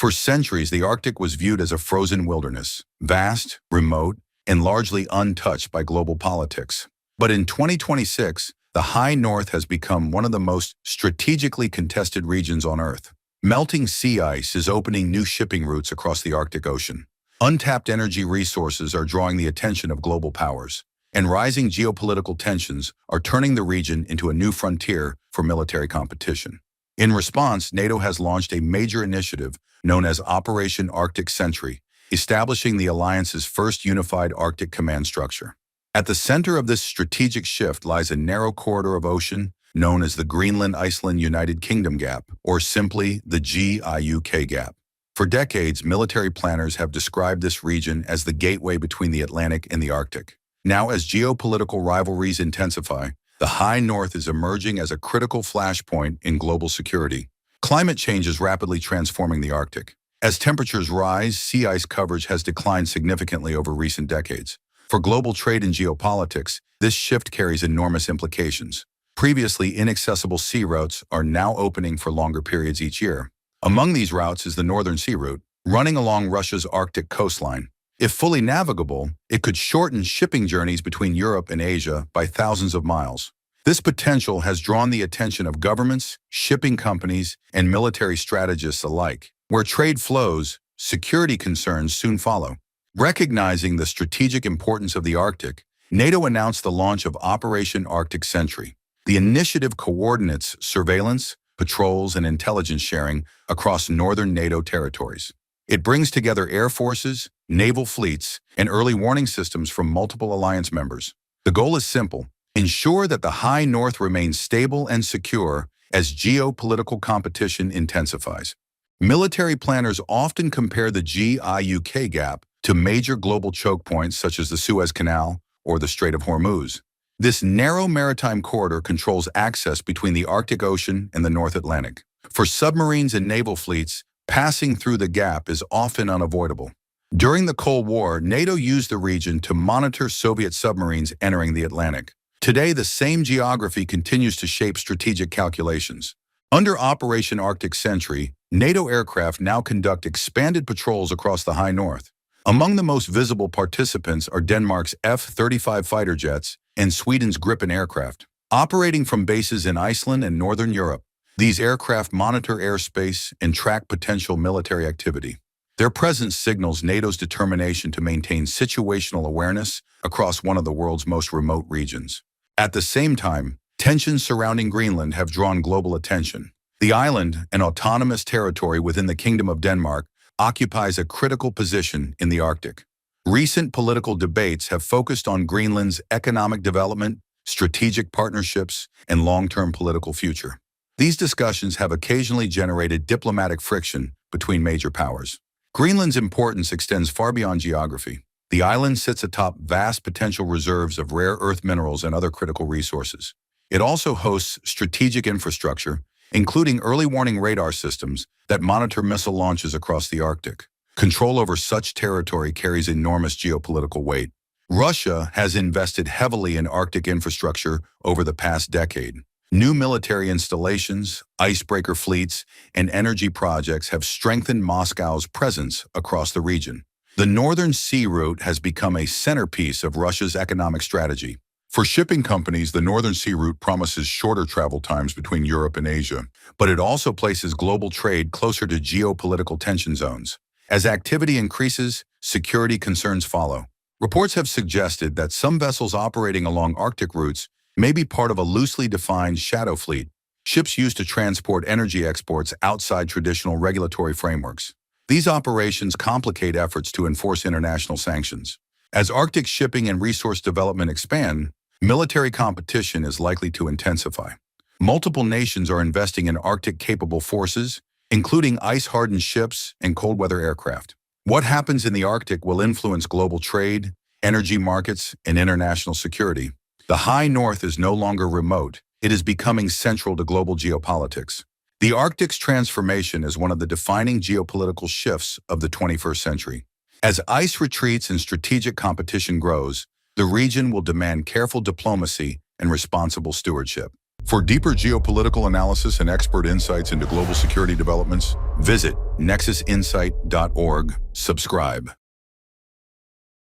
For centuries, the Arctic was viewed as a frozen wilderness, vast, remote, and largely untouched by global politics. But in 2026, the high north has become one of the most strategically contested regions on Earth. Melting sea ice is opening new shipping routes across the Arctic Ocean. Untapped energy resources are drawing the attention of global powers, and rising geopolitical tensions are turning the region into a new frontier for military competition. In response, NATO has launched a major initiative known as Operation Arctic Sentry, establishing the alliance's first unified Arctic command structure. At the center of this strategic shift lies a narrow corridor of ocean known as the Greenland-Iceland United Kingdom Gap, or simply the GIUK Gap. For decades, military planners have described this region as the gateway between the Atlantic and the Arctic. Now, as geopolitical rivalries intensify, the high north is emerging as a critical flashpoint in global security. Climate change is rapidly transforming the Arctic. As temperatures rise, sea ice coverage has declined significantly over recent decades. For global trade and geopolitics, this shift carries enormous implications. Previously inaccessible sea routes are now opening for longer periods each year. Among these routes is the Northern Sea Route, running along Russia's Arctic coastline. If fully navigable, it could shorten shipping journeys between Europe and Asia by thousands of miles. This potential has drawn the attention of governments, shipping companies, and military strategists alike. Where trade flows, security concerns soon follow. Recognizing the strategic importance of the Arctic, NATO announced the launch of Operation Arctic Sentry. The initiative coordinates surveillance, patrols, and intelligence sharing across northern NATO territories. It brings together air forces, naval fleets, and early warning systems from multiple alliance members. The goal is simple: ensure that the high north remains stable and secure as geopolitical competition intensifies. Military planners often compare the GIUK Gap to major global choke points such as the Suez Canal or the Strait of Hormuz. This narrow maritime corridor controls access between the Arctic Ocean and the North Atlantic. For submarines and naval fleets, passing through the gap is often unavoidable. During the Cold War, NATO used the region to monitor Soviet submarines entering the Atlantic. Today, the same geography continues to shape strategic calculations. Under Operation Arctic Sentry, NATO aircraft now conduct expanded patrols across the high north. Among the most visible participants are Denmark's F-35 fighter jets and Sweden's Gripen aircraft. Operating from bases in Iceland and northern Europe, these aircraft monitor airspace and track potential military activity. Their presence signals NATO's determination to maintain situational awareness across one of the world's most remote regions. At the same time, tensions surrounding Greenland have drawn global attention. The island, an autonomous territory within the Kingdom of Denmark, occupies a critical position in the Arctic. Recent political debates have focused on Greenland's economic development, strategic partnerships, and long-term political future. These discussions have occasionally generated diplomatic friction between major powers. Greenland's importance extends far beyond geography. The island sits atop vast potential reserves of rare earth minerals and other critical resources. It also hosts strategic infrastructure, including early warning radar systems that monitor missile launches across the Arctic. Control over such territory carries enormous geopolitical weight. Russia has invested heavily in Arctic infrastructure over the past decade. New military installations, icebreaker fleets, and energy projects have strengthened Moscow's presence across the region. The Northern Sea Route has become a centerpiece of Russia's economic strategy. For shipping companies, the Northern Sea Route promises shorter travel times between Europe and Asia, but it also places global trade closer to geopolitical tension zones. As activity increases, security concerns follow. Reports have suggested that some vessels operating along Arctic routes may be part of a loosely defined shadow fleet, ships used to transport energy exports outside traditional regulatory frameworks. These operations complicate efforts to enforce international sanctions. As Arctic shipping and resource development expand, military competition is likely to intensify. Multiple nations are investing in Arctic-capable forces, including ice-hardened ships and cold-weather aircraft. What happens in the Arctic will influence global trade, energy markets, and international security. The high north is no longer remote. It is becoming central to global geopolitics. The Arctic's transformation is one of the defining geopolitical shifts of the 21st century. As ice retreats and strategic competition grows, the region will demand careful diplomacy and responsible stewardship. For deeper geopolitical analysis and expert insights into global security developments, visit nexusinsight.org. Subscribe.